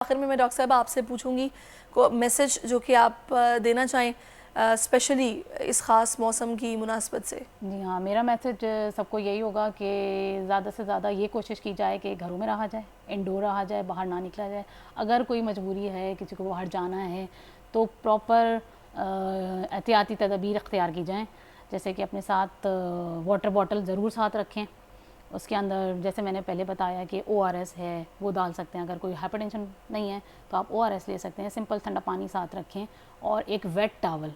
आखिर में मैं डॉक्टर साहब आपसे पूछूंगी को मैसेज जो कि आप देना चाहें स्पेशली इस ख़ास मौसम की मुनासबत से। जी हाँ, मेरा मैसेज सबको यही होगा कि ज़्यादा से ज़्यादा ये कोशिश की जाए कि घरों में रहा जाए, इंडोर रहा जाए, बाहर ना निकला जाए। अगर कोई मजबूरी है, किसी को बाहर जाना है तो प्रॉपर एहतियाती तदबीर इख्तियार की जाएँ। जैसे कि अपने साथ वाटर बॉटल ज़रूर साथ रखें। उसके अंदर जैसे मैंने पहले बताया कि ORS है वो डाल सकते हैं। अगर कोई हाइपरटेंशन नहीं है तो आप ORS ले सकते हैं। सिंपल ठंडा पानी साथ रखें और एक वेट टॉवल,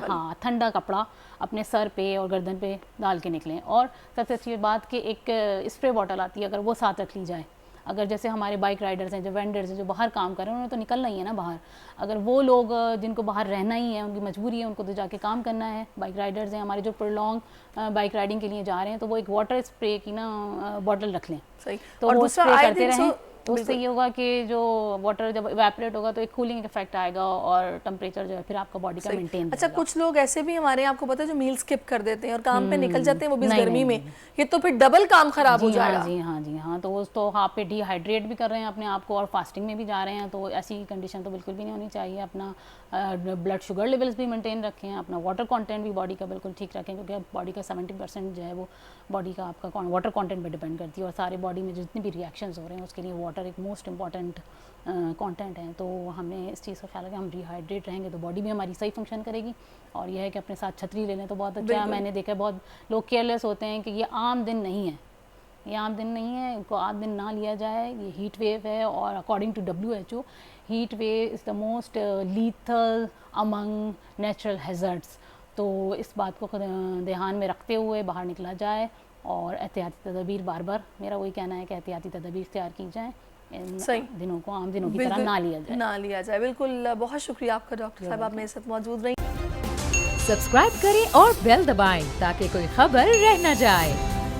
हाँ, ठंडा कपड़ा अपने सर पे और गर्दन पे डाल के निकलें। और सबसे अच्छी बात कि एक स्प्रे बॉटल आती है, अगर वो साथ रख ली जाए। अगर जैसे हमारे बाइक राइडर्स हैं, जो वेंडर्स हैं, जो बाहर काम कर रहे हैं, उन्हें तो निकलना ही है ना बाहर। अगर वो लोग जिनको बाहर रहना ही है, उनकी मजबूरी है, उनको तो जाके काम करना है। बाइक राइडर्स हैं हमारे जो प्रोलॉन्ग बाइक राइडिंग के लिए जा रहे हैं, तो वो एक वाटर स्प्रे की ना बॉटल रख लें। सही। तो और वो स्प्रे करते रहें। तो उससे ये होगा कि जो वाटर जब इवेपोरेट होगा तो एक कूलिंग इफेक्ट आएगा और टेम्परेचर जो है फिर आपका बॉडी का मेंटेन। अच्छा, कुछ लोग ऐसे भी हमारे यहाँ आपको पता है जो मील स्किप कर देते हैं और काम पे निकल जाते हैं, वो भी इस गर्मी में। ये तो फिर डबल काम खराब हो जाएगा। जी हाँ, तो उस तो आप पे डिहाइड्रेट भी कर रहे हैं अपने आप को और फास्टिंग में भी जा रहे हैं। तो ऐसी कंडीशन तो बिल्कुल भी नहीं होनी चाहिए। अपना ब्लड शुगर लेवल्स भी मेंटेन रखें, अपना वाटर कंटेंट भी बॉडी का बिल्कुल ठीक रखें, क्योंकि बॉडी का 70% जो है वो बॉडी का आपका वाटर कंटेंट पे डिपेंड करती है। और सारे बॉडी में जितनी भी रिएक्शंस हो रहे हैं उसके लिए वाटर एक मोस्ट इंपॉर्टेंट कंटेंट है। तो हमें इस चीज़ का ख्याल है कि हम डिहाइड्रेट रहेंगे तो बॉडी भी हमारी सही फंक्शन करेगी। और यह है कि अपने साथ छतरी ले लें तो बहुत अच्छा है। मैंने देखा है बहुत लोग केयरलेस होते हैं कि ये आम दिन नहीं है, ये आम दिन नहीं है, इनको आम दिन ना लिया जाए। ये हीट वेव है और according to WHO heat wave is the most lethal among natural hazards. तो इस बात को ध्यान में रखते हुए बाहर निकला जाए और एहतियाती तदबीर बार बार मेरा वही कहना है कि एहतियाती तदबीर इख्तियार की जाए। इन दिनों को आम दिनों की तरह ना लिया जाए। बिल्कुल, बहुत शुक्रिया आपका डॉक्टर साहब, आप मेरे साथ मौजूद रही। सब्सक्राइब करें और बेल दबाएं ताकि कोई खबर रह न जाए।